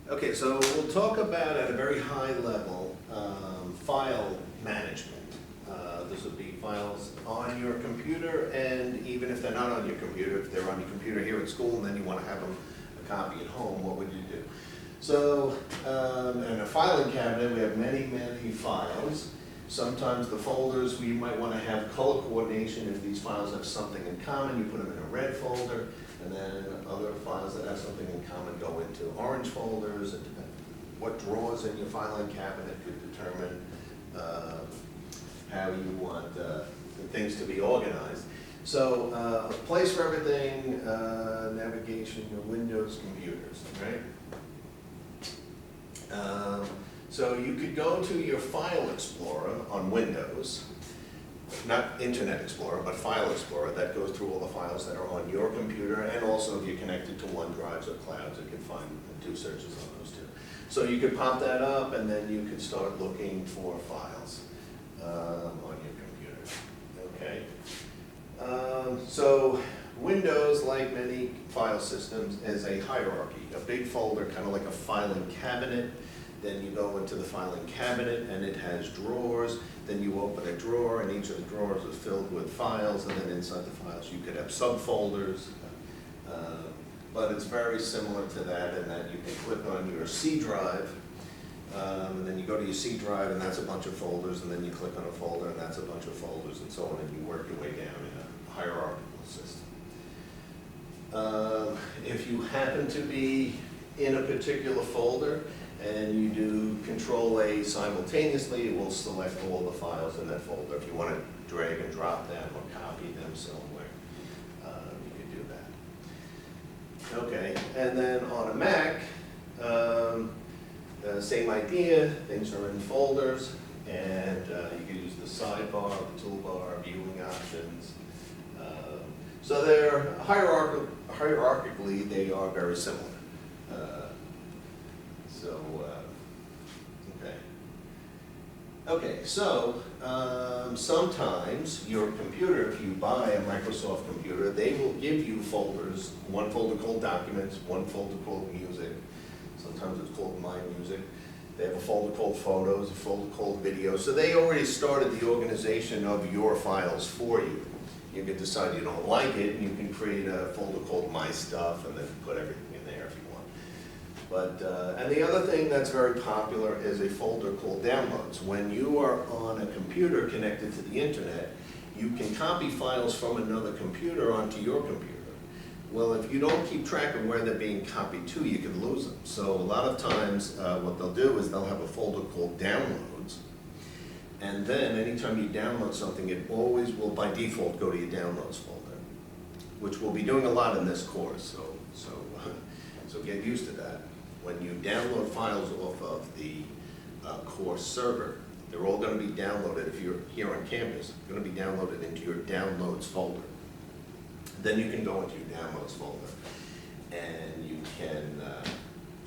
Okay, so we'll talk about at a very high level file management. This would be files on your computer, and even if they're not on your computer, if they're on your computer here at school and then you want to have them a copy at home, what would you do? So in a filing cabinet, we have many, many files. Sometimes the folders, we might want to have color coordination. If these files have something in common, you put them in a red folder, and then other files that have something in common go into orange folders. And what drawers in your filing cabinet could determine how you want things to be organized. So a place for everything, navigation, your Windows computers, right? So you could go to your File Explorer on Windows, not Internet Explorer, but File Explorer. That goes through all the files that are on your computer, and also if you're connected to OneDrive or clouds, it can find and do searches on those too. So you could pop that up, and then you could start looking for files on your computer. Okay. So Windows, like many file systems, is a hierarchy. A big folder, kind of like a filing cabinet. Then you go into the filing cabinet and it has drawers. Then you open a drawer and each of the drawers is filled with files, and then inside the files you could have subfolders. But it's very similar to that in that you can click on your C drive, and then you go to your C drive and that's a bunch of folders, and then you click on a folder and that's a bunch of folders, and so on, and you work your way down in a hierarchical system. If you happen to be in a particular folder and you do Control-A simultaneously, it will select all the files in that folder. If you want to drag and drop them or copy them somewhere, you can do that. Okay, and then on a Mac, same idea. Things are in folders, and you can use the sidebar, the toolbar, viewing options. So they're hierarchically, they are very similar. Okay, so sometimes your computer, if you buy a Microsoft computer, they will give you folders, one folder called Documents, one folder called Music, sometimes it's called My Music. They have a folder called Photos, a folder called Video. So they already started the organization of your files for you. You can decide you don't like it, and you can create a folder called My Stuff and then put everything in there if you want. But, and the other thing that's very popular is a folder called Downloads. When you are on a computer connected to the internet, you can copy files from another computer onto your computer. Well, if you don't keep track of where they're being copied to, you can lose them. So a lot of times what they'll do is they'll have a folder called Downloads. And then anytime you download something, it always will by default go to your Downloads folder, which we'll be doing a lot in this course. So get used to that. When you download files off of the course server, they're all going to be downloaded. If you're here on campus, they're going to be downloaded into your Downloads folder. Then you can go into your Downloads folder and you can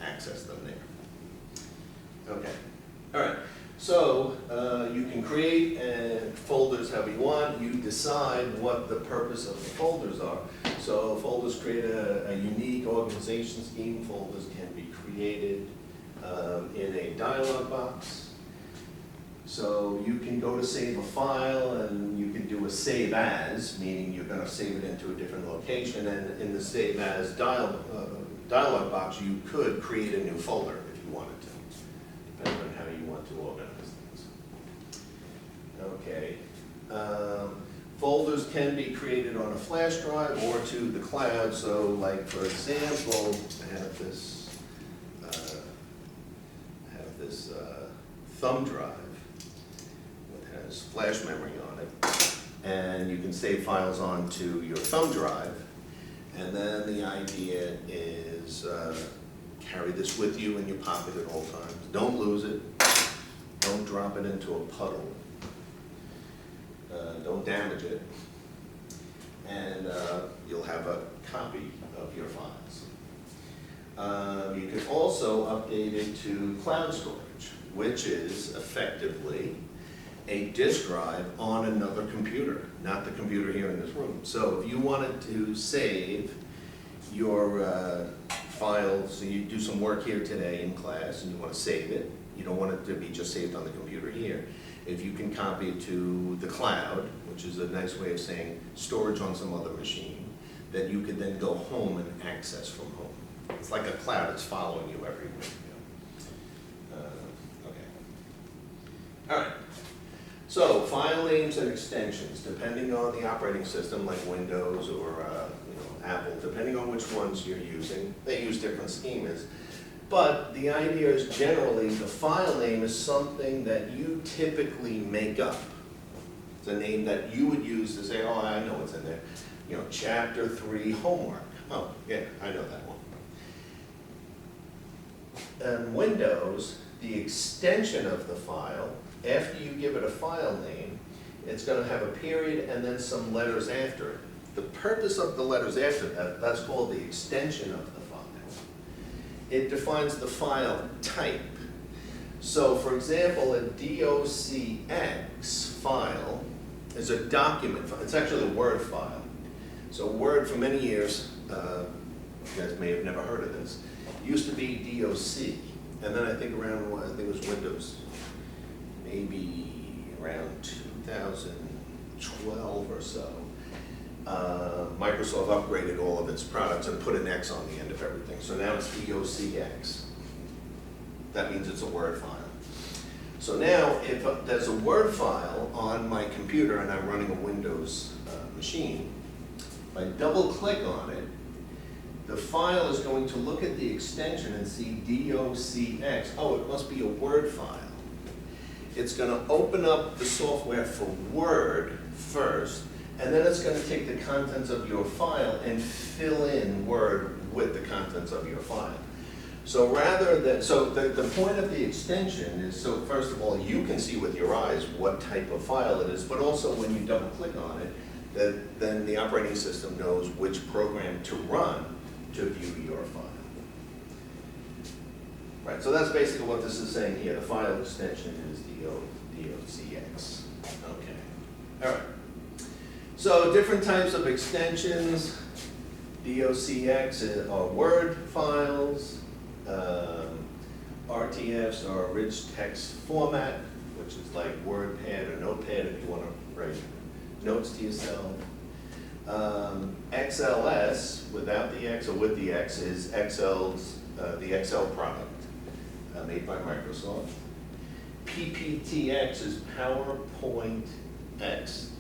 access them there. Okay, all right. So you can create folders however you want. You decide what the purpose of the folders are. So folders create a unique organization scheme. Folders can be created in a dialog box. So you can go to save a file and you can do a save as, meaning you're going to save it into a different location. And in the save as dialog box, you could create a new folder if you wanted to, depending on how you want to organize things. Okay. Folders can be created on a flash drive or to the cloud. So like for example, I have this thumb drive that has flash memory on it, and you can save files onto your thumb drive. And then the idea is carry this with you in your pocket at all times. Don't lose it. Don't drop it into a puddle. Don't damage it. And you'll have a copy of your files. You can also update it to cloud storage, which is effectively a disk drive on another computer, not the computer here in this room. So if you wanted to save your file, so you do some work here today in class and you want to save it. You don't want it to be just saved on the computer here. If you can copy it to the cloud, which is a nice way of saying storage on some other machine, that you could then go home and access from home. It's like a cloud, it's following you everywhere. Okay. All right. So file names and extensions, depending on the operating system, like Windows or Apple, depending on which ones you're using, they use different schemas. But the idea is generally the file name is something that you typically make up. It's a name that you would use to say, oh, I know what's in there. You know, chapter 3 homework. Oh, yeah, I know that one. In Windows, the extension of the file, after you give it a file name, it's going to have a period and then some letters after it. The purpose of the letters after that, that's called the extension of the file. It defines the file type. So, for example, a docx file is a document file. It's actually a Word file. So Word, for many years, you guys may have never heard of this, used to be doc. And then I think around, I think it was Windows, maybe around 2012 or so, Microsoft upgraded all of its products and put an X on the end of everything. So now it's docx. That means it's a Word file. So now, if there's a Word file on my computer and I'm running a Windows machine, if I double click on it, the file is going to look at the extension and see docx. Oh, it must be a Word file. It's going to open up the software for Word first, and then it's going to take the contents of your file and fill in Word with the contents of your file. So rather than, the point of the extension is, so first of all, you can see with your eyes what type of file it is, but also when you double click on it, then the operating system knows which program to run to view your file. Right, so that's basically what this is saying here. The file extension is docx. Okay, all right. So different types of extensions. docx are Word files. RTFs are rich text format, which is like WordPad or Notepad if you want to write notes to yourself. XLS, without the X or with the X, is the Excel product made by Microsoft. PPTX is PowerPoint X,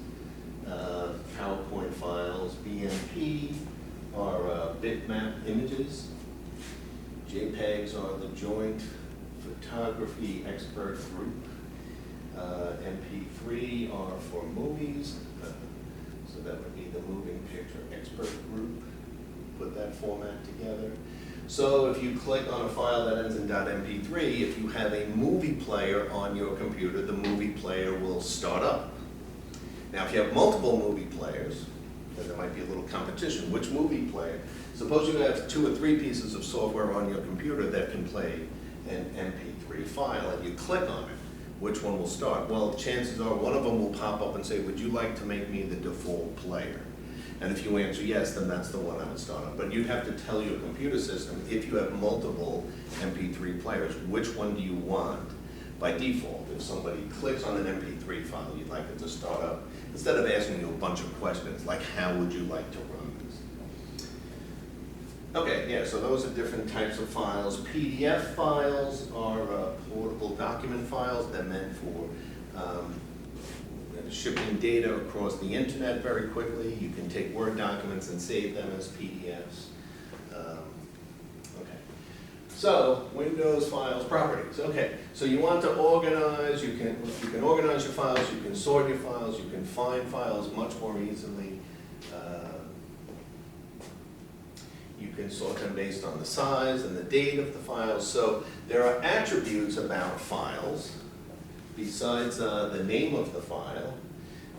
PowerPoint files. BMP are bitmap images. JPEGs are the Joint Photography Expert Group. MP3 are for movies, so that would be the Moving Picture Expert Group. Put that format together. So if you click on a file that ends in .mp3, if you have a movie player on your computer, the movie player will start up. Now if you have multiple movie players, then there might be a little competition. Which movie player? Suppose you have 2 or 3 pieces of software on your computer that can play an MP3 file, and you click on it. Which one will start? Well, chances are one of them will pop up and say, would you like to make me the default player? And if you answer yes, then that's the one I would start on. But you'd have to tell your computer system, if you have multiple MP3 players, which one do you want by default? If somebody clicks on an MP3 file, you'd like it to start up, instead of asking you a bunch of questions, like how would you like to run this? Okay, yeah, so those are different types of files. PDF files are portable document files. They're meant for shipping data across the internet very quickly. You can take Word documents and save them as PDFs. Okay, so Windows files properties. Okay, so you want to organize. You can organize your files. You can sort your files. You can find files much more easily. You can sort them based on the size and the date of the files. So there are attributes about files besides the name of the file.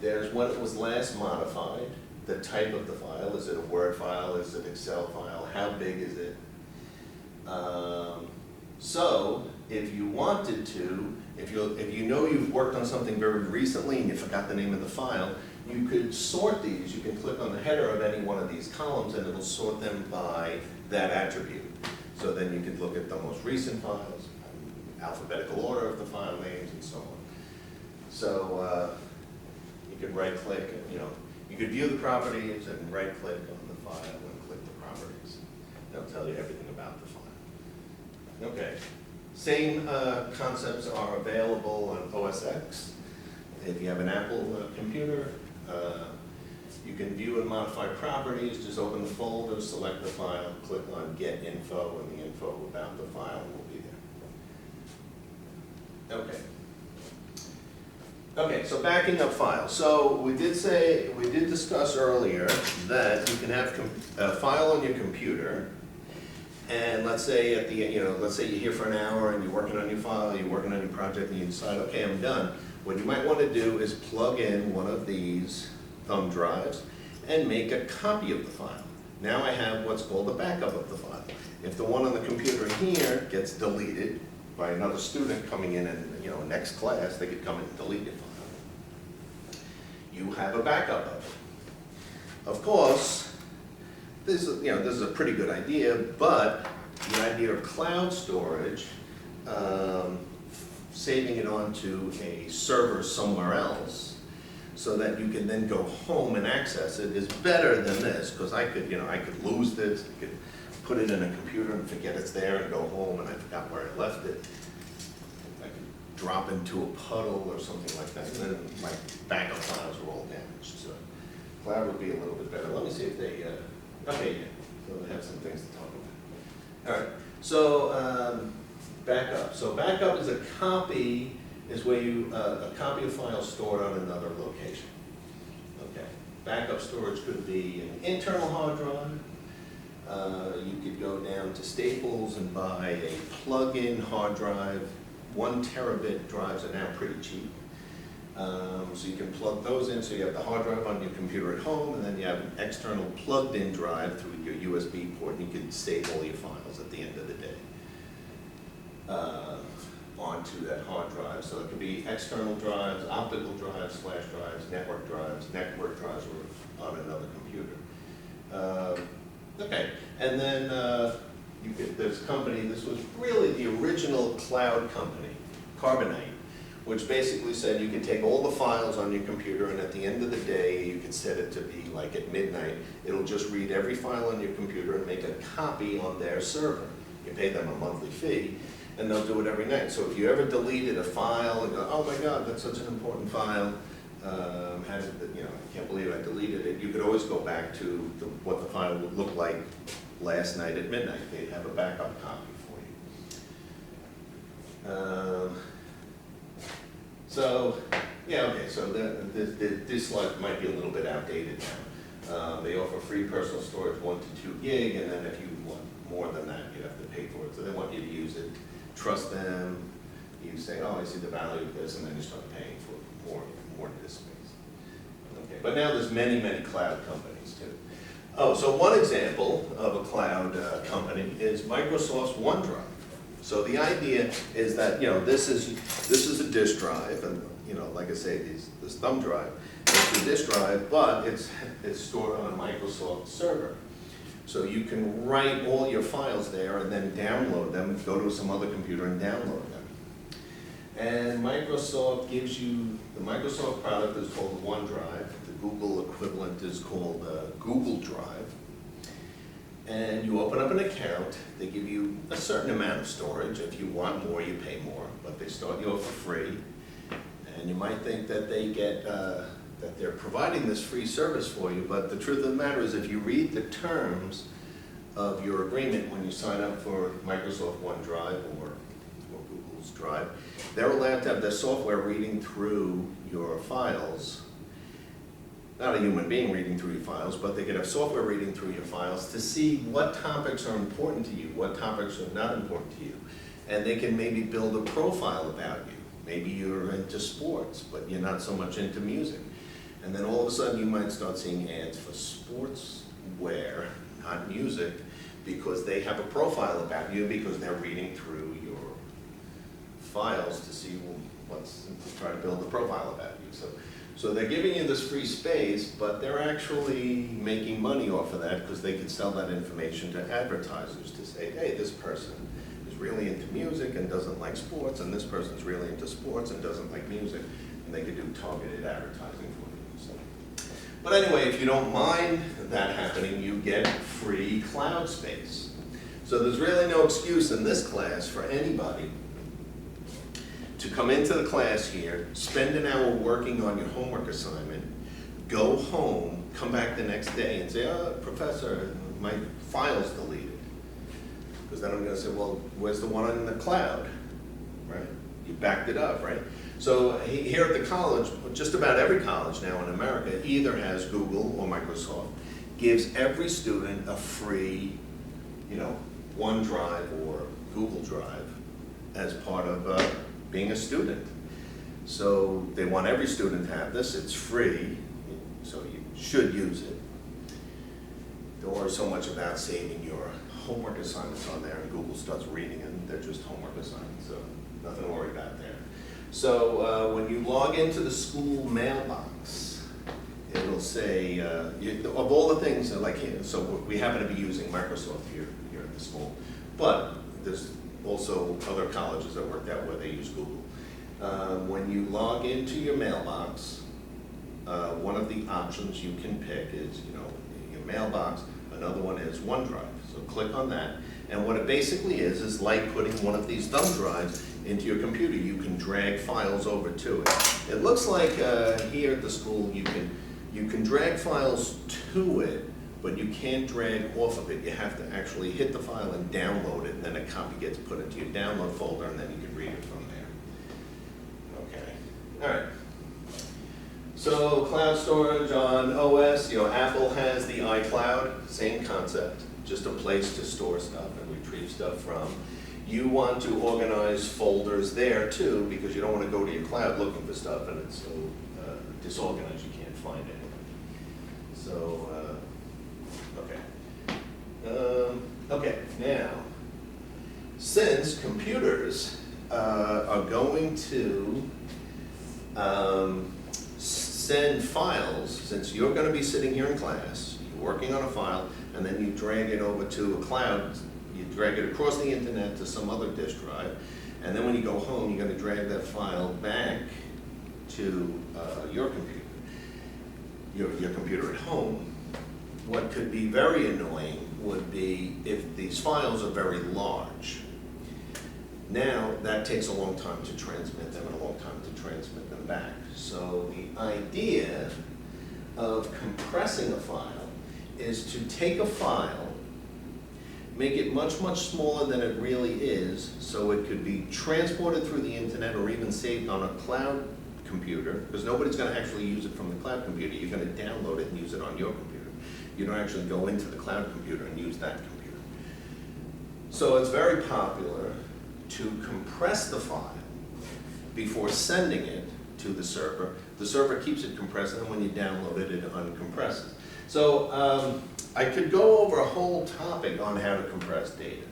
There's when it was last modified, the type of the file. Is it a Word file? Is it an Excel file? How big is it? So if you wanted to, if you know you've worked on something very recently and you forgot the name of the file, you could sort these. You can click on the header of any one of these columns and it'll sort them by that attribute. So then you could look at the most recent files, alphabetical order of the file names, and so on. So you could right-click, you could view the properties and right-click on the file and click the properties. They'll tell you everything about the file. Okay. Same concepts are available on OS X. If you have an Apple computer, you can view and modify properties. Just open the folder, select the file, click on Get Info, and the info about the file will be there. Okay. Okay, so backing up files. So we did discuss earlier that you can have a file on your computer, and let's say at the let's say you're here for an hour and you're working on your file, you're working on your project, and you decide, okay, I'm done. What you might want to do is plug in one of these thumb drives and make a copy of the file. Now I have what's called a backup of the file. If the one on the computer here gets deleted by another student coming in and next class, they could come in and delete your file. You have a backup of it. Of course, this is a pretty good idea, but the idea of cloud storage, saving it onto a server somewhere else, so that you can then go home and access it, is better than this, because I could lose this, I could put it in a computer and forget it's there and go home and I forgot where I left it. I could drop into a puddle or something like that, and then my backup files are all damaged. So cloud would be a little bit better. Let me see if they, okay, yeah, so they have some things to talk about. All right, so backup. So backup is a copy, is where a copy of files stored on another location. Okay. Backup storage could be an internal hard drive. You could go down to Staples and buy a plug-in hard drive. 1 terabit drives are now pretty cheap. So you can plug those in, so you have the hard drive on your computer at home, and then you have an external plugged-in drive through your USB port, and you can save all your files at the end of the day onto that hard drive. So it could be external drives, optical drives, flash drives, network drives are on another computer. Okay, and then this company, this was really the original cloud company, Carbonite, which basically said you could take all the files on your computer, and at the end of the day, you could set it to be like at midnight, it'll just read every file on your computer and make a copy on their server. You pay them a monthly fee, and they'll do it every night. So if you ever deleted a file and go, oh my God, that's such an important file, I can't believe I deleted it, you could always go back to what the file would look like last night at midnight. They'd have a backup copy for you. So, yeah, okay, so this slide might be a little bit outdated now. They offer free personal storage 1 to 2 gig, and then if you want more than that, you have to pay for it. So they want you to use it, trust them, you say, oh, I see the value of this, and then you start paying for more disk space. Okay, but now there's many, many cloud companies too. Oh, so one example of a cloud company is Microsoft's OneDrive. So the idea is that, this is a disk drive, and like I say, this thumb drive, it's a disk drive, but it's stored on a Microsoft server. So you can write all your files there and then download them, go to some other computer and download them. And Microsoft gives you, the Microsoft product is called OneDrive, the Google equivalent is called GoogleDrive. And you open up an account, they give you a certain amount of storage. If you want more, you pay more, but they start you off for free. And you might think that that they're providing this free service for you, but the truth of the matter is if you read the terms of your agreement when you sign up for Microsoft OneDrive or Google's Drive, they're allowed to have their software reading through your files. Not a human being reading through your files, but they could have software reading through your files to see what topics are important to you, what topics are not important to you. And they can maybe build a profile about you. Maybe you're into sports, but you're not so much into music. And then all of a sudden you might start seeing ads for sportswear, not music, because they have a profile about you because they're reading through your files to see to try to build a profile about you. So So they're giving you this free space, but they're actually making money off of that because they could sell that information to advertisers to say, hey, this person is really into music and doesn't like sports, and this person's really into sports and doesn't like music, and they could do targeted advertising for you. So. But anyway, if you don't mind that happening, you get free cloud space. So there's really no excuse in this class for anybody to come into the class here, spend an hour working on your homework assignment, go home, come back the next day and say, oh, professor, my file's deleted. Because then I'm going to say, well, where's the one in the cloud, right? You backed it up, right? So here at the college, just about every college now in America either has Google or Microsoft, gives every student a free, OneDrive or Google Drive as part of being a student. So they want every student to have this. It's free, so you should use it. Don't worry so much about saving your homework assignments on there, and Google starts reading them. They're just homework assignments, so nothing to worry about there. So when you log into the school mailbox, it'll say, of all the things, like here, so we happen to be using Microsoft here at the school, but there's also other colleges that work out where they use Google. When you log into your mailbox, one of the options you can pick is, your mailbox. Another one is OneDrive. So click on that. And what it basically is like putting one of these thumb drives into your computer. You can drag files over to it. It looks like here at the school you can drag files to it, but you can't drag off of it. You have to actually hit the file and download it, and then a copy gets put into your download folder, and then you can read it from there. Okay, all right. So cloud storage on OS, Apple has the iCloud, same concept, just a place to store stuff and retrieve stuff from. You want to organize folders there too, because you don't want to go to your cloud looking for stuff and it's so disorganized you can't find it. So, okay, now, since computers are going to send files, since you're going to be sitting here in class, you're working on a file, and then you drag it over to a cloud, you drag it across the internet to some other disk drive, and then when you go home, you're going to drag that file back to your computer, your computer at home. What could be very annoying would be if these files are very large. Now, that takes a long time to transmit them and a long time to transmit them back. So the idea of compressing a file is to take a file, make it much, much smaller than it really is, so it could be transported through the internet or even saved on a cloud computer, because nobody's going to actually use it from the cloud computer. You're going to download it and use it on your computer. You don't actually go into the cloud computer and use that computer. So it's very popular to compress the file before sending it to the server. The server keeps it compressed, and when you download it, it uncompresses. So I could go over a whole topic on how to compress data.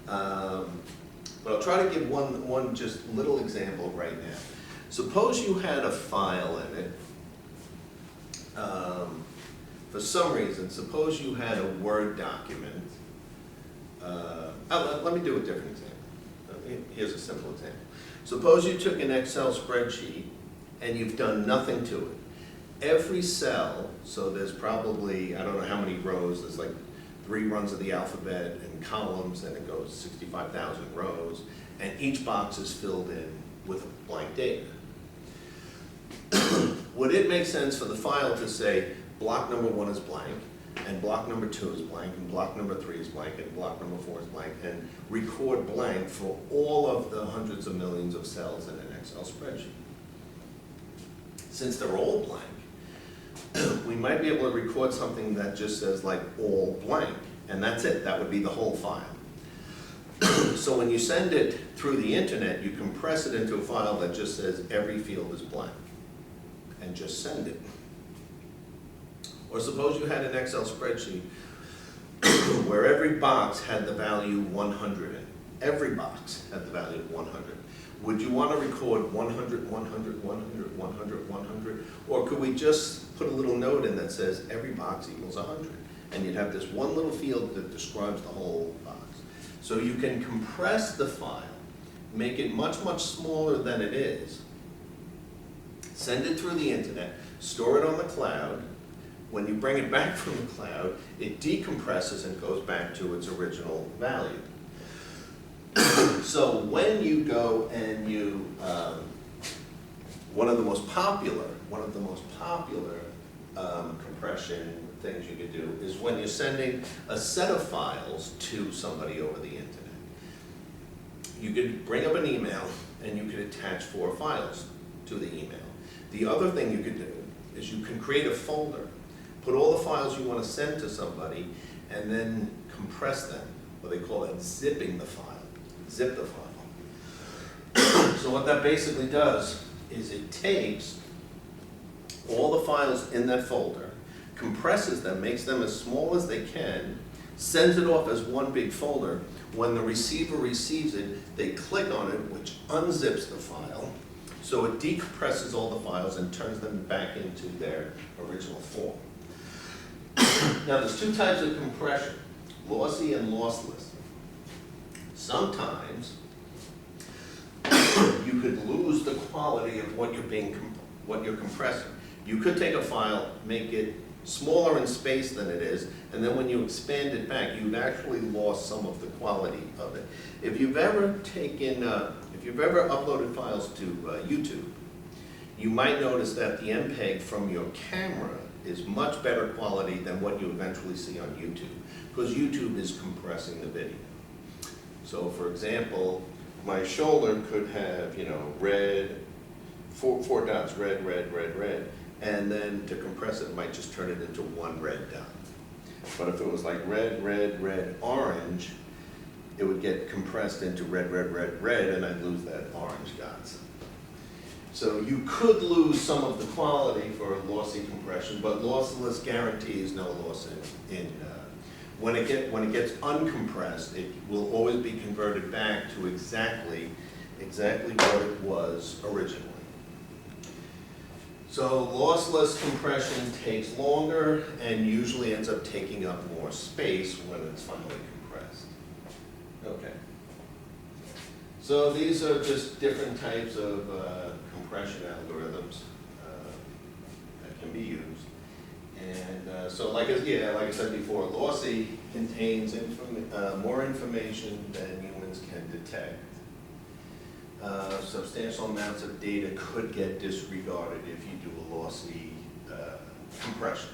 But I'll try to give one just little example right now. Suppose you had a file in it. For some reason, suppose you had a Word document. Let me do a different example. Here's a simple example. Suppose you took an Excel spreadsheet and you've done nothing to it. Every cell, so there's probably, I don't know how many rows, there's like 3 runs of the alphabet and columns, and it goes 65,000 rows, and each box is filled in with blank data. Would it make sense for the file to say, block number 1 is blank, and block number 2 is blank, and block number 3 is blank, and block number 4 is blank, and record blank for all of the hundreds of millions of cells in an Excel spreadsheet? Since they're all blank, we might be able to record something that just says like all blank, and that's it. That would be the whole file. So when you send it through the internet, you compress it into a file that just says every field is blank, and just send it. Or suppose you had an Excel spreadsheet where every box had the value 100 in it. every box had the value of 100. Would you want to record 100, 100, 100, 100, 100? Or could we just put a little note in that says every box equals 100? And you'd have this one little field that describes the whole box. So you can compress the file, make it much, much smaller than it is, send it through the internet, store it on the cloud. When you bring it back from the cloud, it decompresses and goes back to its original value. So when you go and you, one of the most popular compression things you could do is when you're sending a set of files to somebody over the internet. You could bring up an email and you could attach 4 files to the email. The other thing you could do is you can create a folder, put all the files you want to send to somebody, and then compress them. What they call that zipping the file. Zip the file. So what that basically does is it takes all the files in that folder, compresses them, makes them as small as they can, sends it off as one big folder. When the receiver receives it, they click on it, which unzips the file. So it decompresses all the files and turns them back into their original form. Now there's 2 types of compression, lossy and lossless. Sometimes you could lose the quality of what you're compressing. You could take a file, make it smaller in space than it is, and then when you expand it back, you've actually lost some of the quality of it. If you've ever uploaded files to YouTube, you might notice that the MPEG from your camera is much better quality than what you eventually see on YouTube, because YouTube is compressing the video. So for example, my shoulder could have, red, four dots, red, red, red, red, and then to compress it, it might just turn it into one red dot. But if it was like red, red, red, orange, it would get compressed into red, red, red, red, and I'd lose that orange dots. So you could lose some of the quality for lossy compression, but lossless guarantees no loss when it gets uncompressed, it will always be converted back to exactly what it was originally. So lossless compression takes longer and usually ends up taking up more space when it's finally compressed. Okay. So these are just different types of compression algorithms that can be used. And so like I said before, lossy contains more information than humans can detect. Substantial amounts of data could get disregarded if you do a lossy compression.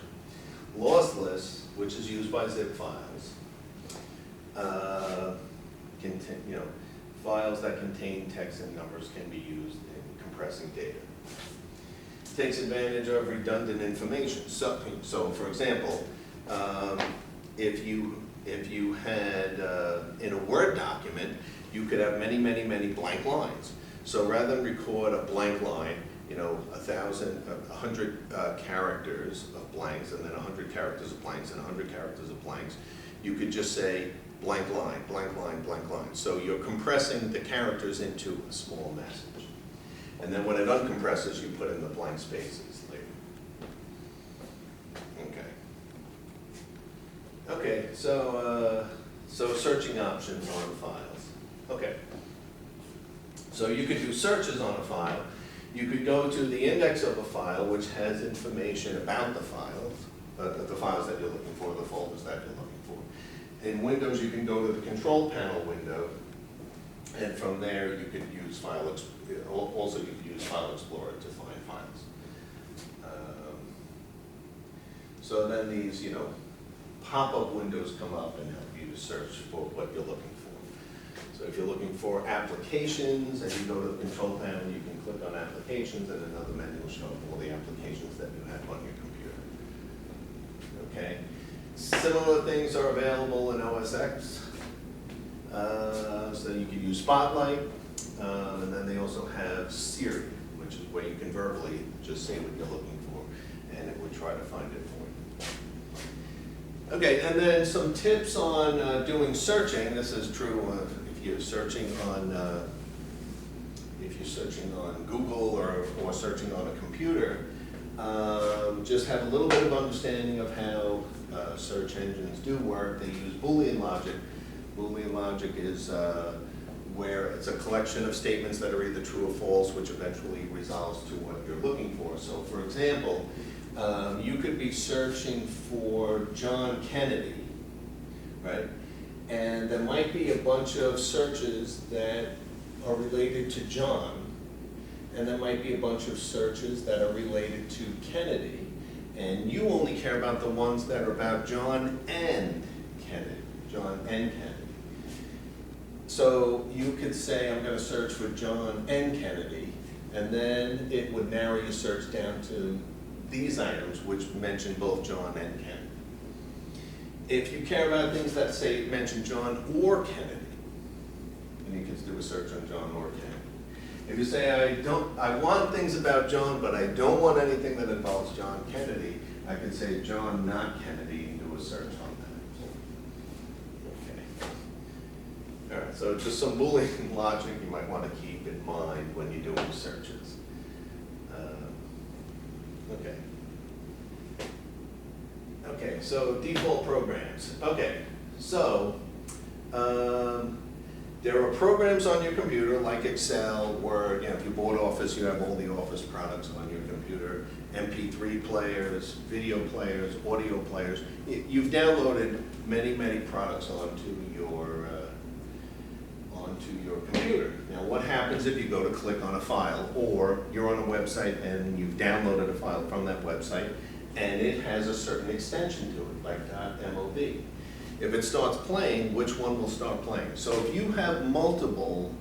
Lossless, which is used by zip files, files that contain text and numbers can be used in compressing data. It takes advantage of redundant information. So for example, if you had in a Word document, you could have many, many, many blank lines. So rather than record a blank line, 100 characters of blanks, and then 100 characters of blanks, and 100 characters of blanks, you could just say blank line, blank line, blank line. So you're compressing the characters into a small message. And then when it uncompresses, you put in the blank spaces later. Okay, so searching options on files. Okay, so you could do searches on a file. You could go to the index of a file, which has information about the files that you're looking for, the folders that you're looking for. In Windows, you can go to the control panel window, and from there you could use also you could use File Explorer to find files. So then these, pop-up windows come up and help you to search for what you're looking for. So if you're looking for applications and you go to the control panel, you can click on applications and another menu will show up all the applications that you have on your computer. Okay. Similar things are available in OS X. So you can use Spotlight, and then they also have Siri, which is where you can verbally just say what you're looking for, and it would try to find it for you. Okay, and then some tips on doing searching. This is true if if you're searching on Google or searching on a computer, just have a little bit of understanding of how search engines do work. They use Boolean logic. Boolean logic is where it's a collection of statements that are either true or false, which eventually resolves to what you're looking for. So for example, you could be searching for John Kennedy, right? And there might be a bunch of searches that are related to John, and there might be a bunch of searches that are related to Kennedy, and you only care about the ones that are about John and Kennedy, John and Kennedy. So you could say, I'm going to search for John and Kennedy, and then it would narrow your search down to these items, which mention both John and Kennedy. If you care about things that say mention John or Kennedy, then you can do a search on John or Kennedy. If you say, I want things about John, but I don't want anything that involves John Kennedy, I can say John not Kennedy and do a search on that. Okay. All right, so just some Boolean logic you might want to keep in mind when you're doing searches. Okay. Okay, so default programs. Okay, so there are programs on your computer like Excel, where if you bought Office, you have all the Office products on your computer. MP3 players, video players, audio players. You've downloaded many, many products onto your computer. Now, what happens if you go to click on a file, or you're on a website and you've downloaded a file from that website, and it has a certain extension to it, like .mov. If it starts playing, which one will start playing? So if you have multiple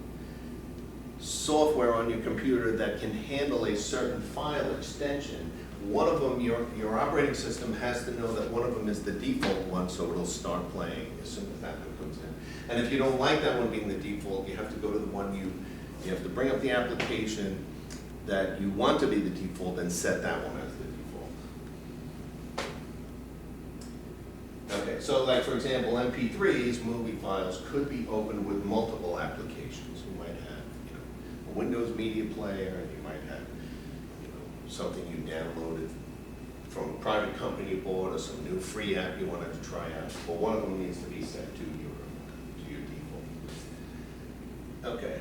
software on your computer that can handle a certain file extension, one of them, your operating system has to know that one of them is the default one, so it'll start playing as soon as that one comes in. And if you don't like that one being the default, you have to go to the one you have to bring up the application that you want to be the default and set that one as the default. Okay, so like for example, MP3s, movie files, could be opened with multiple applications. You might have, a Windows media player, and you might have, something you downloaded from a private company you bought, or some new free app you wanted to try out. But one of them needs to be set to your default. Okay.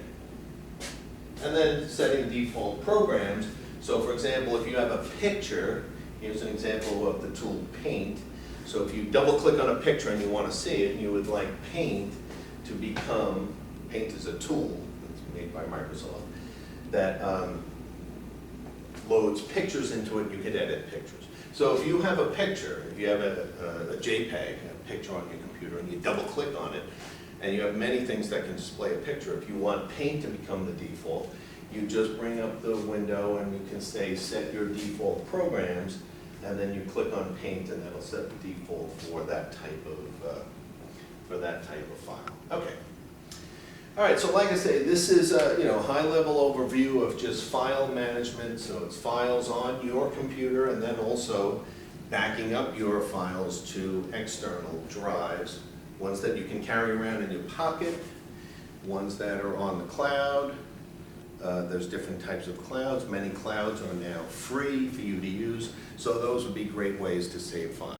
And then setting default programs. So for example, if you have a picture, here's an example of the tool Paint. So if you double click on a picture and you want to see it, and you would like Paint to become, Paint is a tool that's made by Microsoft that loads pictures into it, you can edit pictures. So if you have a picture, if you have a JPEG, a picture on your computer, and you double click on it, and you have many things that can display a picture, if you want Paint to become the default, you just bring up the window and you can say set your default programs, and then you click on Paint, and that'll set the default for that type of file. Okay. All right. So, like I say, this is a high-level overview of just file management. So it's files on your computer, and then also backing up your files to external drives, ones that you can carry around in your pocket, ones that are on the cloud. There's different types of clouds. Many clouds are now free for you to use, so those would be great ways to save files.